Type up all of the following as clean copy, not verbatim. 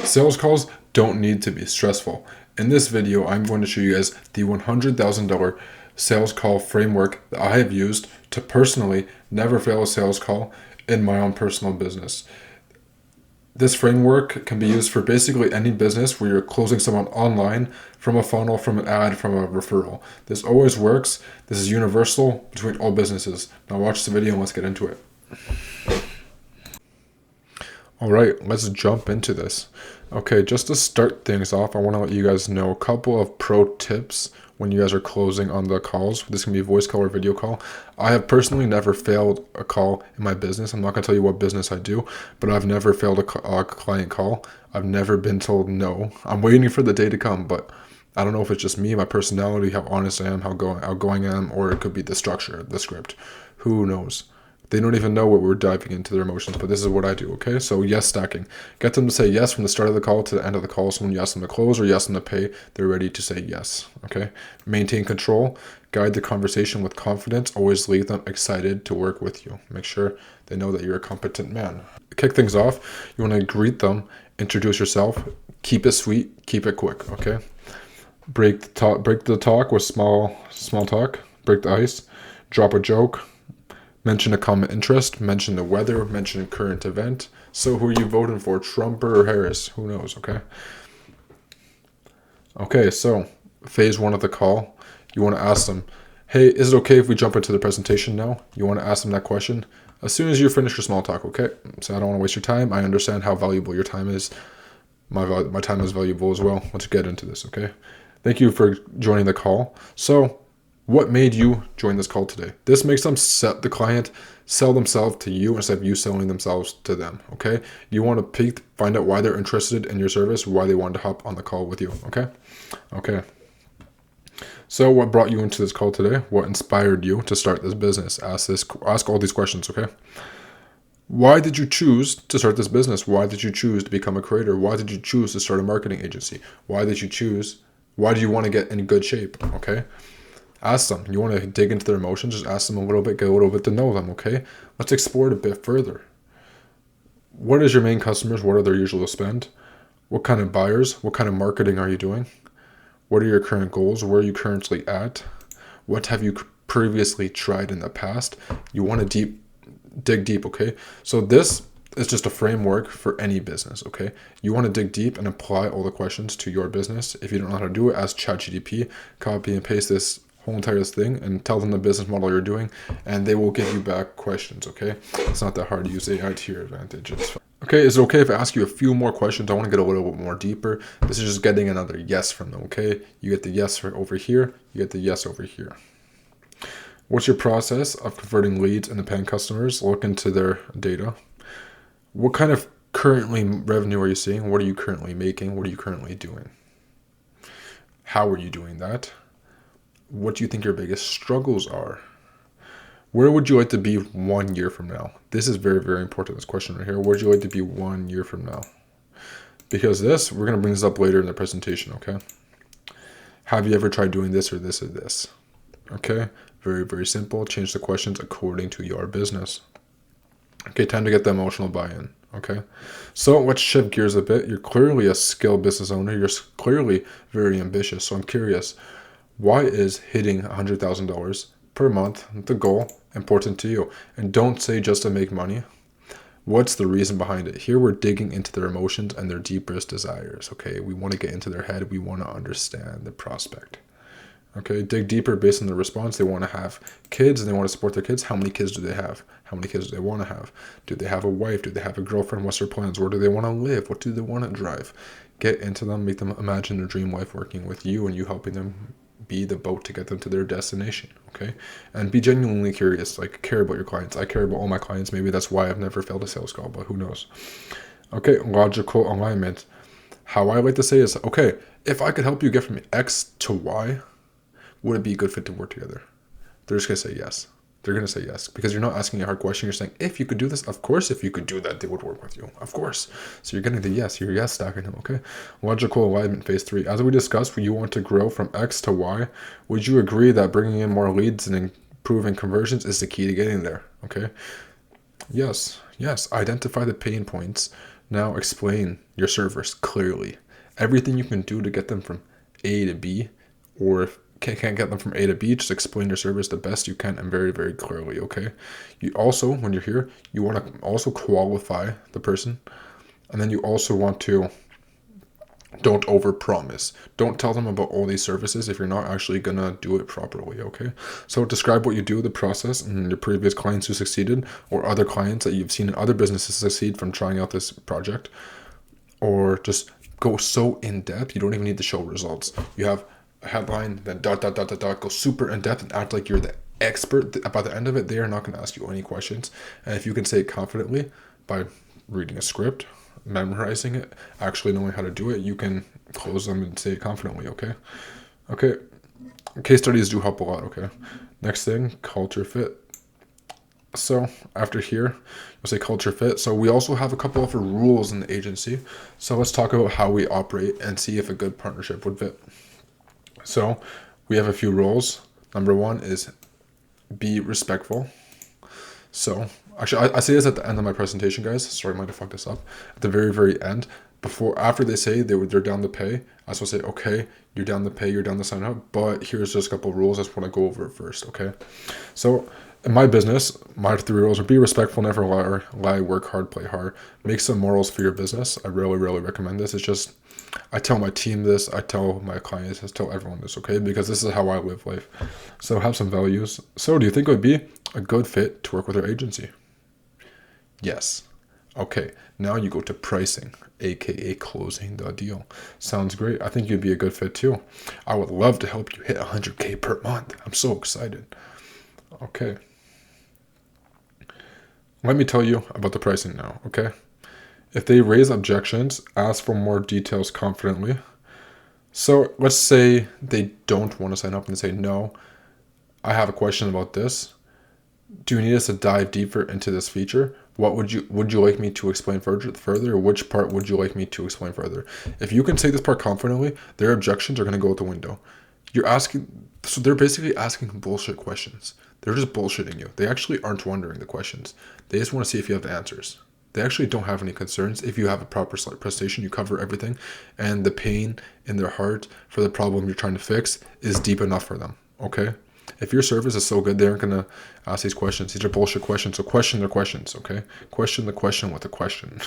Sales calls don't need to be stressful. In this video, I'm going to show you guys the $100,000 sales call framework that I have used to personally never fail a sales call in my own personal business. This framework can be used for basically any business where you're closing someone online from a funnel, from an ad, from a referral. This always works. This is universal between all businesses. Now watch the video and let's get into it. All right, let's jump into this. Okay, just to start things off, I want to let you guys know a couple of pro tips when you guys are closing on the calls. This can be voice call or video call. I have personally never failed a call in my business. I'm not going to tell you what business I do, but I've never failed a client call. I've never been told no. I'm waiting for the day to come, but I don't know if it's just me, my personality, how honest I am, how outgoing I am, or it could be the structure, the script. Who knows? They don't even know what we're diving into their emotions, but this is what I do, okay? So yes stacking. Get them to say yes from the start of the call to the end of the call. So when you ask them to close or you ask them to pay, they're ready to say yes, okay? Maintain control. Guide the conversation with confidence. Always leave them excited to work with you. Make sure they know that you're a competent man. Kick things off. You want to greet them, introduce yourself. Keep it sweet, keep it quick, okay? Break the talk with small talk. Break the ice. Drop a joke. Mention a common interest, mention the weather, mention a current event. So who are you voting for, Trump or Harris? Who knows, okay? Okay, so phase one of the call, you want to ask them, hey, is it okay if we jump into the presentation now? You want to ask them that question as soon as you finish your small talk, okay? So I don't want to waste your time. I understand how valuable your time is. My time is valuable as well. Let's get into this, okay? Thank you for joining the call. So what made you join this call today? This makes them the client sell themselves to you instead of you selling themselves to them, okay? You want to find out why they're interested in your service, why they want to hop on the call with you, okay? Okay. So what brought you into this call today? What inspired you to start this business? Ask all these questions, okay? Why did you choose to start this business? Why did you choose to become a creator? Why did you choose to start a marketing agency? Why do you want to get in good shape, okay? Ask them. You want to dig into their emotions, just ask them a little bit, get a little bit to know them, okay? Let's explore it a bit further. What is your main customers? What are their usual spend? What kind of buyers? What kind of marketing are you doing? What are your current goals? Where are you currently at? What have you previously tried in the past? You want to dig deep, okay? So this is just a framework for any business, okay? You want to dig deep and apply all the questions to your business. If you don't know how to do it, ask ChatGPT, copy and paste this whole entire thing and tell them the business model you're doing, and they will give you back questions, okay? It's not that hard to use AI to your advantage. Okay, is it okay if I ask you a few more questions? I want to get a little bit more deeper. This is just getting another yes from them, okay? You get the yes over here, you get the yes over here. What's your process of converting leads into paying customers? Look into their data. What kind of currently revenue are you seeing? What are you currently making? What are you currently doing? How are you doing that? What do you think your biggest struggles are? Where would you like to be 1 year from now? This is very, very important, this question right here. Where would you like to be 1 year from now? Because we're going to bring this up later in the presentation, okay? Have you ever tried doing this or this or this? Okay, very, very simple. Change the questions according to your business. Okay, time to get the emotional buy-in, okay? So let's shift gears a bit. You're clearly a skilled business owner. You're clearly very ambitious. So I'm curious, why is hitting $100,000 per month, the goal, important to you? And don't say just to make money. What's the reason behind it? Here we're digging into their emotions and their deepest desires, okay? We want to get into their head. We want to understand the prospect. Okay, dig deeper based on the response. They want to have kids and they want to support their kids. How many kids do they have? How many kids do they want to have? Do they have a wife? Do they have a girlfriend? What's their plans? Where do they want to live? What do they want to drive? Get into them, make them imagine their dream life working with you and you helping them be the boat to get them to their destination, okay? And be genuinely curious, like care about your clients. I care about all my clients. Maybe that's why I've never failed a sales call, but who knows? Okay, logical alignment. How I like to say is, okay, if I could help you get from X to Y, would it be a good fit to work together? They're just going to say yes. They're going to say yes because you're not asking a hard question. You're saying, if you could do this, of course, if you could do that, they would work with you. Of course. So you're getting the yes. You're yes stacking them, okay? Logical alignment, phase 3. As we discussed, when you want to grow from X to Y, would you agree that bringing in more leads and improving conversions is the key to getting there, okay? Yes. Identify the pain points Now explain your service clearly. Everything you can do to get them from A to B, or if can't get them from A to B, just explain your service the best you can and very, very clearly, okay? You also, when you're here, you want to also qualify the person, and then you also want to don't overpromise. Don't tell them about all these services if you're not actually gonna do it properly, okay? So describe what you do, the process, and your previous clients who succeeded, or other clients that you've seen in other businesses succeed from trying out this project. Or just go so in depth, you don't even need to show results. You have a headline, then dot, dot, dot, dot, dot, go super in depth and act like you're the expert. By the end of it, they are not gonna ask you any questions. And if you can say it confidently by reading a script, memorizing it, actually knowing how to do it, you can close them and say it confidently, okay? Okay, case studies do help a lot, okay? Next thing, culture fit. So after here, you'll say culture fit. So we also have a couple of rules in the agency. So let's talk about how we operate and see if a good partnership would fit. So we have a few rules. Number one is be respectful. So actually, I say this at the end of my presentation, guys. Sorry, I might have fucked this up. At the very, very end, after they say they're down to pay, I just want to say, okay, you're down to pay, you're down to sign up, but here's just a couple of rules. I just want to go over it first, okay? So in my business, my 3 rules are: be respectful, never lie, work hard, play hard. Make some morals for your business. I really, really recommend this. It's just, I tell my team this, I tell my clients, I tell everyone this, okay? Because this is how I live life. So have some values. So do you think it would be a good fit to work with our agency? Yes. Okay, now you go to pricing, aka closing the deal. Sounds great. I think you'd be a good fit too. I would love to help you hit 100K per month. I'm so excited. Okay. Let me tell you about the pricing now, okay? If they raise objections, ask for more details confidently. So let's say they don't want to sign up and say, no, I have a question about this. Do you need us to dive deeper into this feature? What would you like me to explain further? Or which part would you like me to explain further? If you can say this part confidently, their objections are going to go out the window. So they're basically asking bullshit questions. They're just bullshitting you. They actually aren't wondering the questions. They just want to see if you have the answers. They actually don't have any concerns. If you have a proper presentation, you cover everything, and the pain in their heart for the problem you're trying to fix is deep enough for them, okay? If your service is so good, they aren't going to ask these questions. These are bullshit questions, so question their questions, okay? Question the question with a question.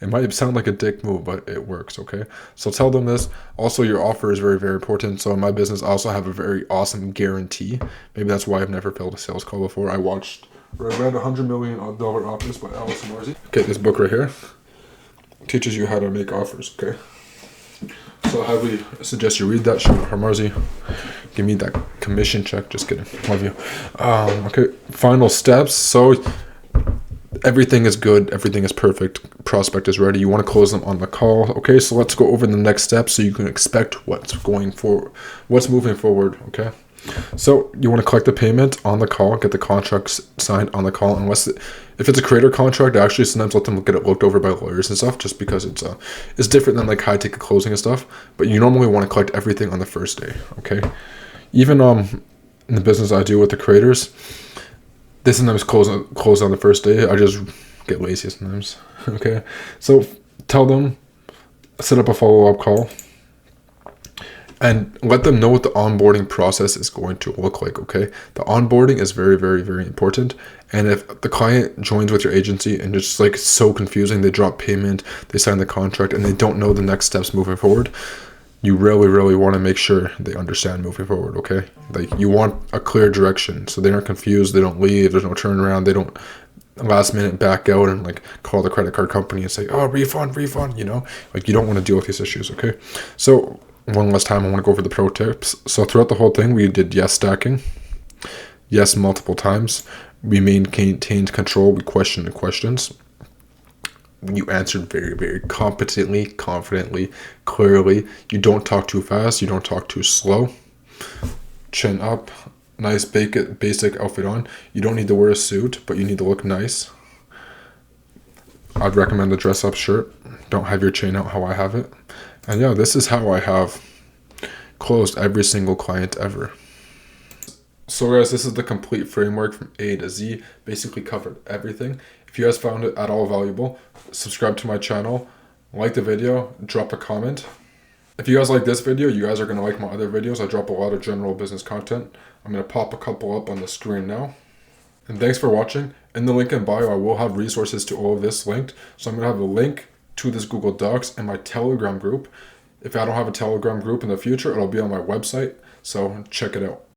It might sound like a dick move, but it works, okay? So tell them this. Also, your offer is very, very important. So in my business, I also have a very awesome guarantee. Maybe that's why I've never failed a sales call before. I read $100 Million Offers by Alice Marzi. Okay, this book right here teaches you how to make offers, okay? So I highly suggest you read that. Marzi, give me that commission check. Just kidding. Love you. Okay, final steps. So everything is good. Everything is perfect. Prospect is ready. You want to close them on the call. Okay, so let's go over the next steps so you can expect what's moving forward. Okay. So you want to collect the payment on the call, get the contracts signed on the call. If it's a creator contract, I actually sometimes let them get it looked over by lawyers and stuff, just because it's different than like high ticket closing and stuff. But you normally want to collect everything on the first day. Okay. Even in the business I do with the creators, they sometimes close on the first day. I just get lazy sometimes. Okay. So tell them, set up a follow-up call, and let them know what the onboarding process is going to look like, okay? The onboarding is very, very, very important. And if the client joins with your agency and it's like so confusing, they drop payment, they sign the contract, and they don't know the next steps moving forward, you really, really want to make sure they understand moving forward, okay? Like, you want a clear direction so they aren't confused, they don't leave, there's no turnaround, they don't last minute back out and like call the credit card company and say, oh, refund, you know? Like, you don't want to deal with these issues, okay? So one last time, I want to go over the pro tips. So throughout the whole thing, we did yes stacking, yes multiple times. We maintained control. We questioned the questions. You answered very, very competently, confidently, clearly. You don't talk too fast. You don't talk too slow. Chin up. Nice basic outfit on. You don't need to wear a suit, but you need to look nice. I'd recommend a dress-up shirt. Don't have your chain out how I have it. And yeah, this is how I have closed every single client ever. So guys, this is the complete framework from A to Z. Basically covered everything. If If you guys found it at all valuable, subscribe to my channel, like the video, drop a comment. If you guys like this video, you guys are going to like my other videos. I drop a lot of general business content. I'm going to pop a couple up on the screen now. And thanks for watching. In the link in bio, I will have resources to all of this linked. So I'm going to have a link to this Google Docs and my Telegram group. If I don't have a Telegram group in the future, it'll be on my website. So check it out.